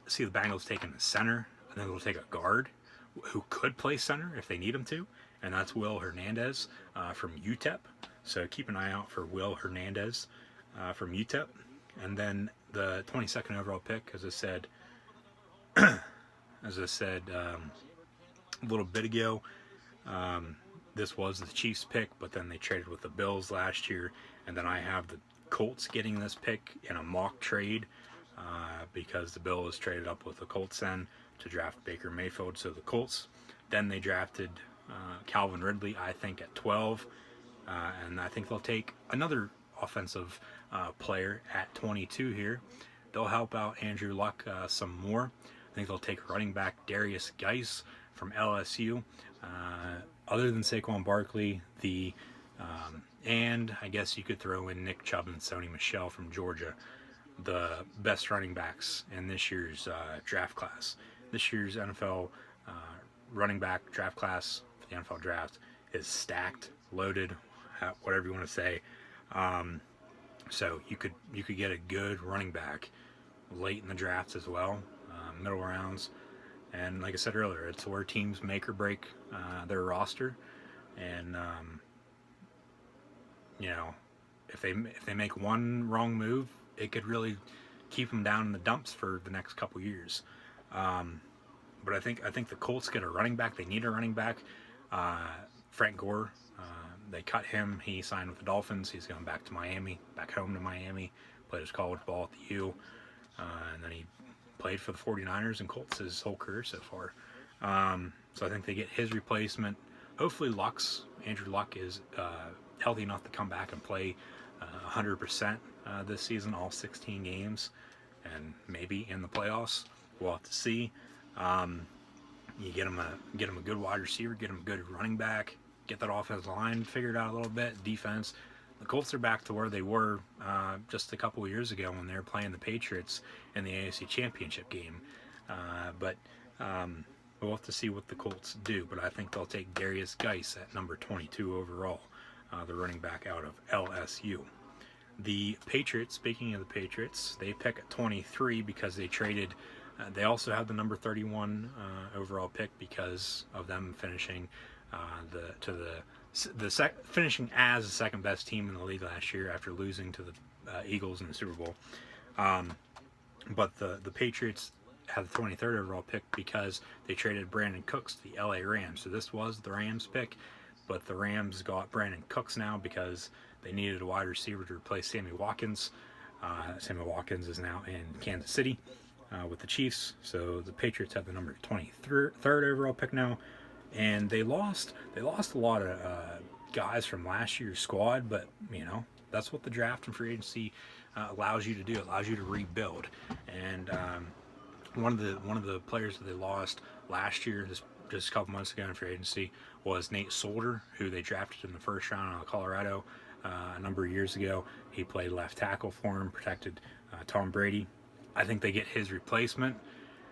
see the Bengals taking the center. I think they'll take a guard who could play center if they need him to, and that's Will Hernandez from UTEP. So keep an eye out for Will Hernandez from UTEP. And then the 22nd overall pick, as I said a little bit ago, this was the Chiefs pick, but then they traded with the Bills last year, and then I have the Colts getting this pick in a mock trade because the Bills traded up with the Colts then to draft Baker Mayfield. So the Colts, then they drafted Calvin Ridley, I think, at 12, and I think they'll take another offensive player at 22 here. They'll help out Andrew Luck some more. I think they'll take running back Darius Geis from LSU. Other than Saquon Barkley, and I guess you could throw in Nick Chubb and Sony Michel from Georgia, the best running backs in this year's draft class. This year's NFL running back draft class for the NFL draft is stacked, loaded, whatever you want to say. So you could get a good running back late in the drafts as well, middle rounds. And like I said earlier, it's where teams make or break their roster. And if they make one wrong move, it could really keep them down in the dumps for the next couple years. But I think the Colts get a running back. They need a running back. Frank Gore, they cut him. He signed with the Dolphins. He's going back home to Miami. Played his college ball at the U, and then he played for the 49ers and Colts his whole career so far. So I think they get his replacement. Hopefully Andrew Luck is healthy enough to come back and play 100% this season, all 16 games, and maybe in the playoffs. We'll have to see. You get him a good wide receiver, get him a good running back, get that offensive line figured out a little bit, defense. The Colts are back to where they were just a couple of years ago when they were playing the Patriots in the AFC Championship game. But we'll have to see what the Colts do. But I think they'll take Darius Geis at number 22 overall, the running back out of LSU. The Patriots, speaking of the Patriots, they pick at 23 because they traded. They also have the number 31 overall pick because of them finishing finishing as the second best team in the league last year after losing to the Eagles in the Super Bowl. But the Patriots have the 23rd overall pick because they traded Brandon Cooks to the LA Rams. So this was the Rams pick, but the Rams got Brandon Cooks now because they needed a wide receiver to replace Sammy Watkins. Sammy Watkins is now in Kansas City with the Chiefs. So the Patriots have the number 23rd overall pick now. And they lost a lot of guys from last year's squad, but that's what the draft and free agency allows you to do. It allows you to rebuild. And one of the players that they lost last year, just a couple months ago in free agency, was Nate Solder, who they drafted in the first round out of Colorado a number of years ago. He played left tackle for him, protected Tom Brady. I think they get his replacement.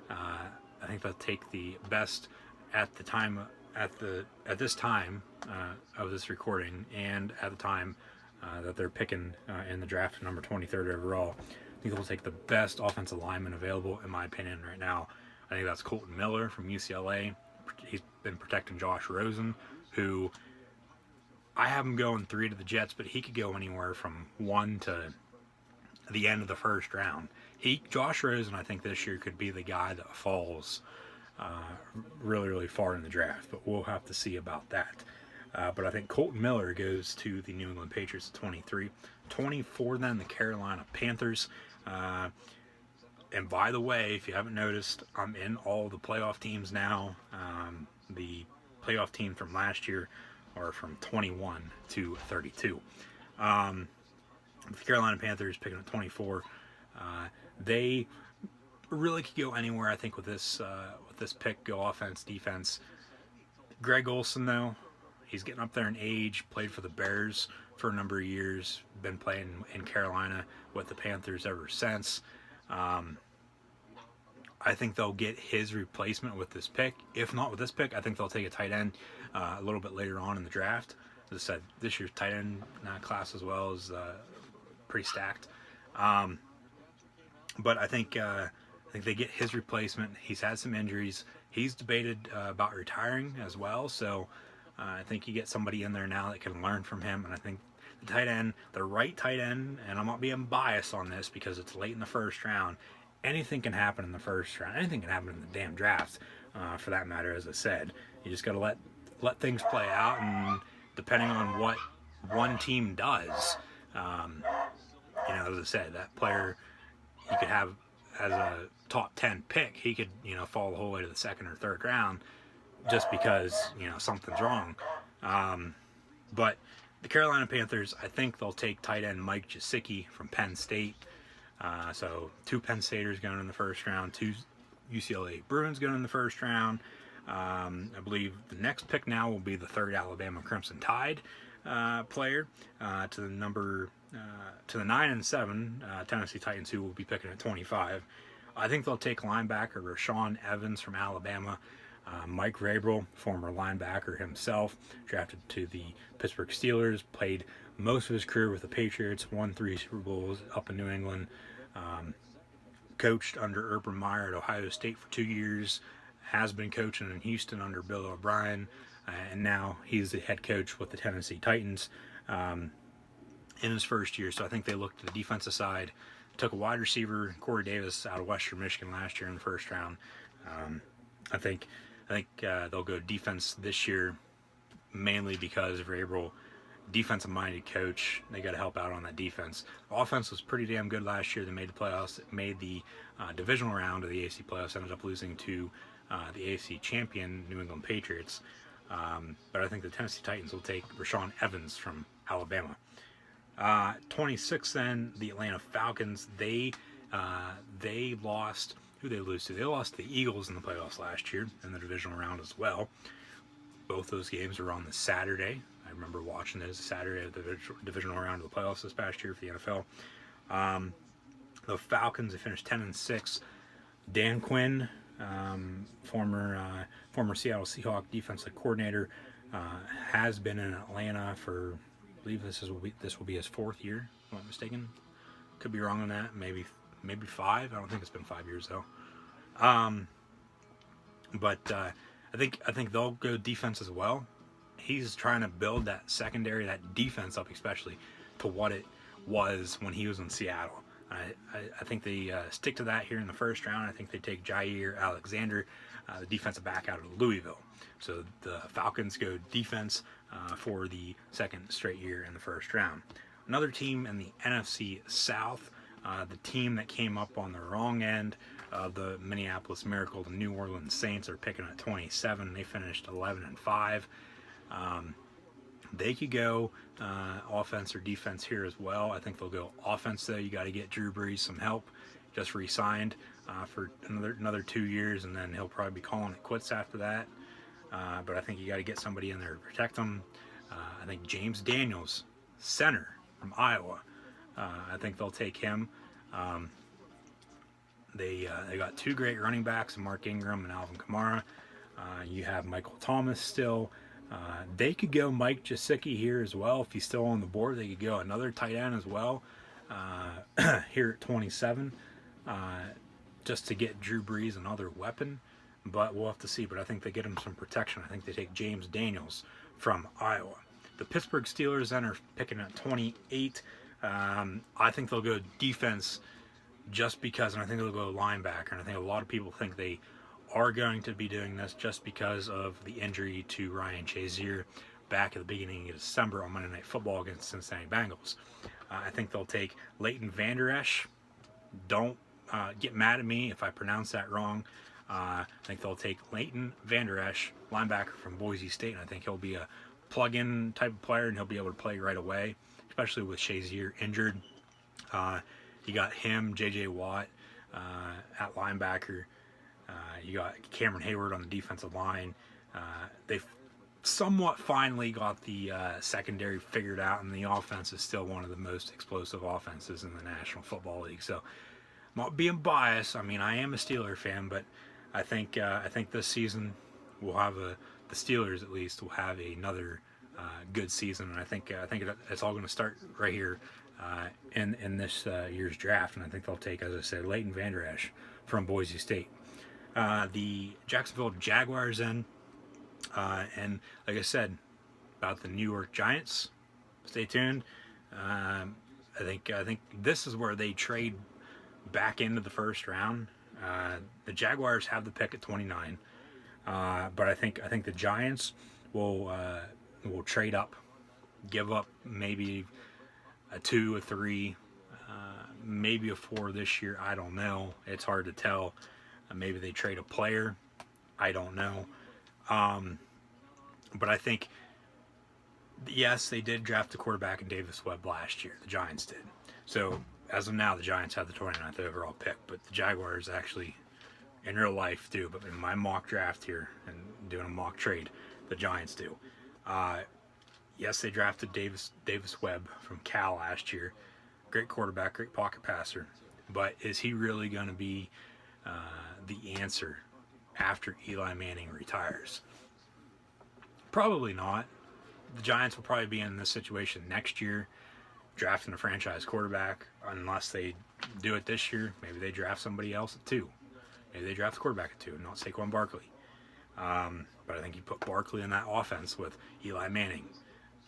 I think they'll take the best at the time at this time of this recording, and at the time that they're picking in the draft, number 23rd overall. I think they'll take the best offensive lineman available, in my opinion, right now. I think that's Colton Miller from UCLA. He's been protecting Josh Rosen, who I have him going 3 to the Jets, but he could go anywhere from 1 to the end of the first round. Josh Rosen, I think this year could be the guy that falls really, really far in the draft, but we'll have to see about that. But I think Colton Miller goes to the New England Patriots at 23. 24 then, the Carolina Panthers. And by the way, if you haven't noticed, I'm in all the playoff teams now. The playoff team from last year are from 21 to 32. The Carolina Panthers picking at 24. They really could go anywhere, I think, with this pick. Go offense, defense. Greg Olsen, though, he's getting up there in age. Played for the Bears for a number of years. Been playing in Carolina with the Panthers ever since. I think they'll get his replacement with this pick. If not with this pick, I think they'll take a tight end a little bit later on in the draft. As I said, this year's tight end class as well is pretty stacked. But I think they get his replacement. He's had some injuries. He's debated about retiring as well. So I think you get somebody in there now that can learn from him. And I think the tight end, the right tight end, and I'm not being biased on this because it's late in the first round. Anything can happen in the first round. Anything can happen in the damn draft, for that matter. As I said, you just got to let things play out, and depending on what one team does, as I said, that player you could have as a top 10 pick, he could fall the whole way to the second or third round, just because something's wrong. But the Carolina Panthers, I think they'll take tight end Mike Gesicki from Penn State. So 2 Penn Staters going in the first round, 2 UCLA Bruins going in the first round. I believe the next pick now will be the 3rd Alabama Crimson Tide player to the 9 and 7 Tennessee Titans, who will be picking at 25. I think they'll take linebacker Rashawn Evans from Alabama. Mike Vrabel, former linebacker himself, drafted to the Pittsburgh Steelers, played most of his career with the Patriots, won 3 Super Bowls up in New England, coached under Urban Meyer at Ohio State for 2 years, has been coaching in Houston under Bill O'Brien, and now he's the head coach with the Tennessee Titans in his first year. So I think they looked to the defensive side, took a wide receiver, Corey Davis, out of Western Michigan last year in the first round. I think they'll go defense this year, mainly because Vrabel, defensive-minded coach. They got to help out on that defense. Offense was pretty damn good last year. They made the playoffs, made the divisional round of the AFC playoffs, ended up losing to the AFC champion New England Patriots. But I think the Tennessee Titans will take Rashawn Evans from Alabama. 26 then, the Atlanta Falcons. They lost. Who they lose to? They lost to the Eagles in the playoffs last year in the divisional round as well. Both those games were on the Saturday. I remember watching it as a Saturday of the divisional round of the playoffs this past year for the NFL. The Falcons, they finished 10-6. Dan Quinn, former Seattle Seahawks defensive coordinator, has been in Atlanta for, I believe this will be his 4th year, if I'm not mistaken. Could be wrong on that. Maybe 5. I don't think it's been 5 years though. But I think they'll go defense as well. He's trying to build that secondary, that defense up, especially to what it was when he was in Seattle. I think they stick to that here in the first round. I think they take Jair Alexander, the defensive back out of Louisville. So the Falcons go defense for the second straight year in the first round. Another team in the NFC South, the team that came up on the wrong end of the Minneapolis Miracle, the New Orleans Saints, are picking at 27. They finished 11-5. They could go offense or defense here as well. I think they'll go offense, though. You got to get Drew Brees some help. Just re-signed for another 2 years, and then he'll probably be calling it quits after that. But I think you got to get somebody in there to protect them. I think James Daniels, center from Iowa. I think they'll take him. They got 2 great running backs, Mark Ingram and Alvin Kamara. You have Michael Thomas still. They could go Mike Gesicki here as well. If he's still on the board, they could go another tight end as well here at 27, just to get Drew Brees another weapon. But we'll have to see. But I think they get him some protection. I think they take James Daniels from Iowa. The Pittsburgh Steelers then are picking at 28. I think they'll go defense just because, and I think they'll go linebacker. And I think a lot of people think they are going to be doing this just because of the injury to Ryan Shazier back at the beginning of December on Monday Night Football against Cincinnati Bengals. I think they'll take Leighton Vander Esch. Don't get mad at me if I pronounce that wrong. I think they'll take Leighton Vander Esch, linebacker from Boise State, and I think he'll be a plug-in type of player, and he'll be able to play right away, especially with Shazier injured. You got him, J.J. Watt at linebacker. You got Cameron Hayward on the defensive line. They've somewhat finally got the secondary figured out, and the offense is still one of the most explosive offenses in the National Football League. So, I'm not being biased. I mean, I am a Steeler fan, but I think this season we'll have the Steelers at least will have another good season, and I think it's all going to start right here in this year's draft, and I think they'll take, as I said, Leighton Vander Esch from Boise State. The Jacksonville Jaguars then, and like I said about the New York Giants, stay tuned. I think this is where they trade back into the first round. The Jaguars have the pick at 29, but I think the Giants will trade up, give up maybe a 2, a 3, maybe a 4 this year. I don't know. It's hard to tell. Maybe they trade a player. I don't know. But I think, yes, they did draft a quarterback in Davis Webb last year. The Giants did. So, as of now, the Giants have the 29th overall pick. But the Jaguars actually, in real life, do. But in my mock draft here, and doing a mock trade, the Giants do. Yes, they drafted Davis Webb from Cal last year. Great quarterback, great pocket passer. But is he really going to be the answer after Eli Manning retires? Probably not. The Giants will probably be in this situation next year, drafting a franchise quarterback, unless they do it this year. Maybe they draft somebody else at 2. Maybe they draft a quarterback at 2, not Saquon Barkley. But I think you put Barkley in that offense with Eli Manning,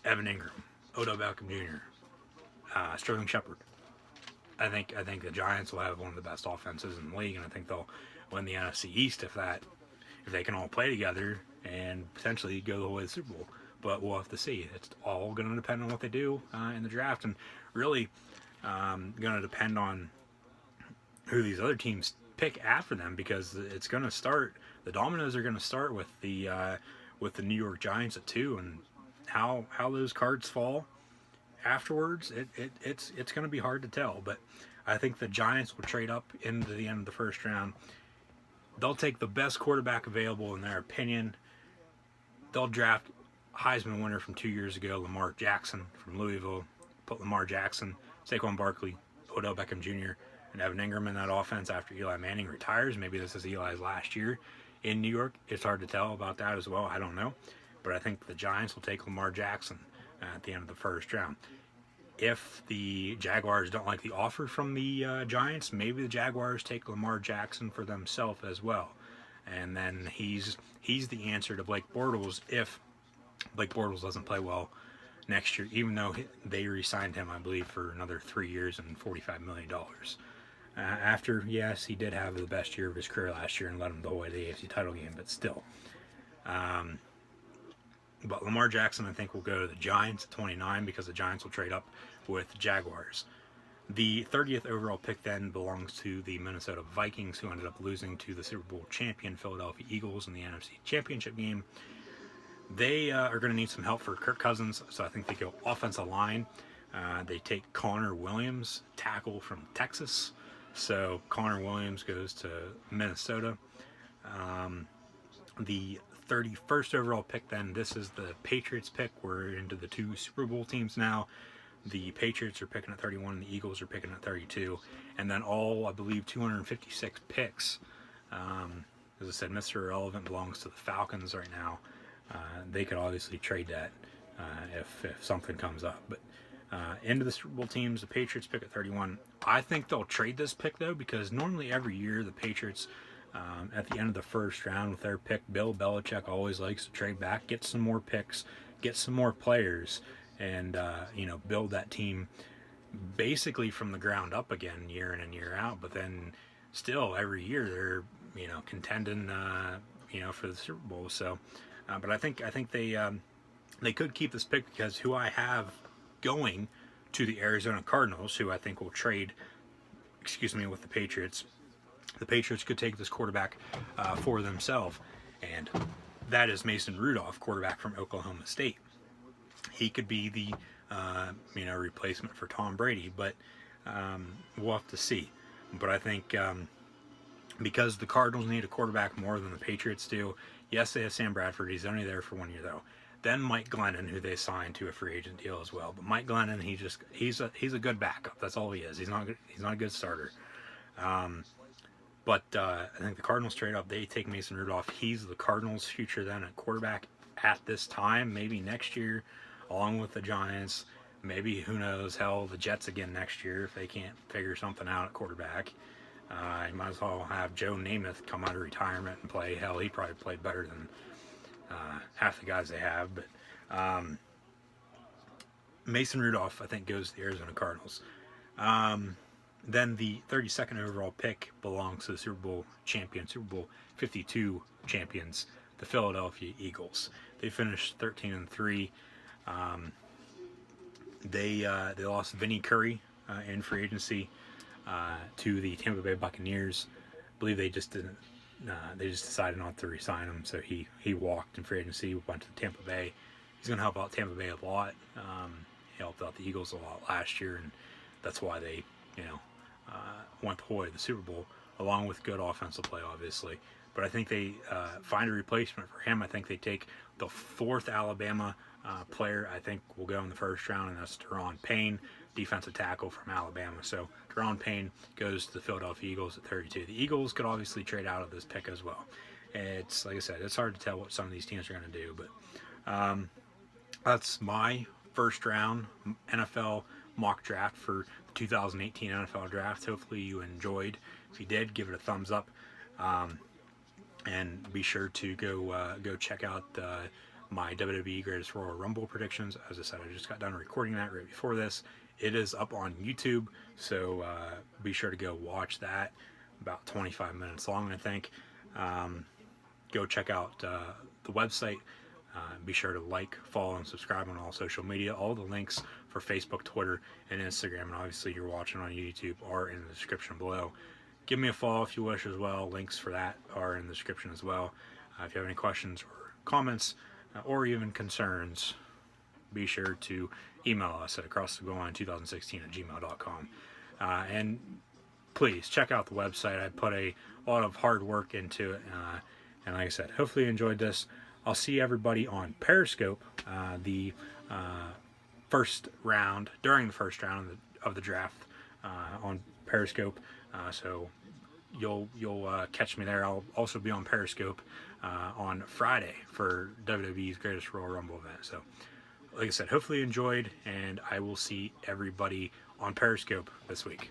Evan Ingram, Odell Beckham Jr., Sterling Shepard. I think the Giants will have one of the best offenses in the league, and I think they'll win the NFC East if they can all play together and potentially go the way of the Super Bowl. But we'll have to see. It's all going to depend on what they do in the draft, and really going to depend on who these other teams pick after them, because it's going to start. The dominoes are going to start with the New York Giants at 2, and how those cards fall afterwards, it's going to be hard to tell. But I think the Giants will trade up into the end of the first round. They'll take the best quarterback available in their opinion. They'll draft Heisman winner from 2 years ago, Lamar Jackson from Louisville. Put Lamar Jackson, Saquon Barkley, Odell Beckham Jr., and Evan Ingram in that offense after Eli Manning retires. Maybe this is Eli's last year in New York. It's hard to tell about that as well. I don't know. But I think the Giants will take Lamar Jackson at the end of the first round. If the Jaguars don't like the offer from the Giants, maybe the Jaguars take Lamar Jackson for themselves as well. And then he's the answer to Blake Bortles if Blake Bortles doesn't play well next year, even though they re-signed him, I believe, for another 3 years and $45 million. After, yes, he did have the best year of his career last year and led him the whole way to the AFC title game, but still. But Lamar Jackson, I think, will go to the Giants at 29 because the Giants will trade up with the Jaguars. The 30th overall pick then belongs to the Minnesota Vikings, who ended up losing to the Super Bowl champion Philadelphia Eagles in the NFC Championship game. They are going to need some help for Kirk Cousins, so I think they go offensive line. They take Connor Williams, tackle from Texas. So Connor Williams goes to Minnesota. The 31st overall pick, then, this is the Patriots pick. We're into the 2 Super Bowl teams now. The Patriots are picking at 31, and the Eagles are picking at 32. And then all, I believe, 256 picks. As I said, Mr. Irrelevant belongs to the Falcons right now. They could obviously trade that if something comes up. But into the Super Bowl teams, the Patriots pick at 31. I think they'll trade this pick, though, because normally every year the Patriots, at the end of the first round with their pick, Bill Belichick always likes to trade back, get some more picks, get some more players, and build that team basically from the ground up again, year in and year out. But then still every year they're contending for the Super Bowl. So, but I think they could keep this pick, because who I have going to the Arizona Cardinals, who I think will trade, with the Patriots. The Patriots could take this quarterback for themselves, and that is Mason Rudolph, quarterback from Oklahoma State. He could be the replacement for Tom Brady, but we'll have to see. But I think because the Cardinals need a quarterback more than the Patriots do. Yes, they have Sam Bradford. He's only there for 1 year, though. Then Mike Glennon, who they signed to a free agent deal as well. But Mike Glennon, he's a good backup. That's all he is. He's not a good starter. But I think the Cardinals trade up. They take Mason Rudolph. He's the Cardinals' future then at quarterback at this time. Maybe next year, along with the Giants. Maybe, who knows, hell, the Jets again next year if they can't figure something out at quarterback. You might as well have Joe Namath come out of retirement and play. Hell, he probably played better than half the guys they have. But Mason Rudolph, I think, goes to the Arizona Cardinals. Then the 32nd overall pick belongs to the Super Bowl 52 champions, the Philadelphia Eagles. They finished 13-3. They lost Vinnie Curry in free agency to the Tampa Bay Buccaneers. I believe they just didn't. They just decided not to re-sign him, so he walked in free agency, went to Tampa Bay. He's going to help out Tampa Bay a lot. He helped out the Eagles a lot last year, and that's why they went the whole way to the Super Bowl, along with good offensive play, obviously. But I think they find a replacement for him. I think they take the 4th Alabama player, I think, will go in the first round, and that's Deron Payne, defensive tackle from Alabama. So Deron Payne goes to the Philadelphia Eagles at 32. The Eagles could obviously trade out of this pick as well. It's, like I said, it's hard to tell what some of these teams are going to do, but that's my first round NFL mock draft for the 2018 NFL draft. Hopefully you enjoyed. If you did, give it a thumbs up, and be sure to go check out my WWE Greatest Royal Rumble predictions. As I said, I just got done recording that right before this. It is up on YouTube, so be sure to go watch that. About 25 minutes long, I think. Go check out the website. Be sure to like, follow, and subscribe on all social media. All the links for Facebook, Twitter, and Instagram, and obviously you're watching on YouTube, are in the description below. Give me a follow if you wish as well. Links for that are in the description as well. If you have any questions or comments, or even concerns, be sure to email us at acrossthegoalline2016@gmail.com. And please check out the website. I put a lot of hard work into it. And like I said, hopefully you enjoyed this. I'll see everybody on Periscope during the first round of the draft on Periscope. So you'll catch me there. I'll also be on Periscope on Friday for WWE's Greatest Royal Rumble event. So, like I said, hopefully you enjoyed, and I will see everybody on Periscope this week.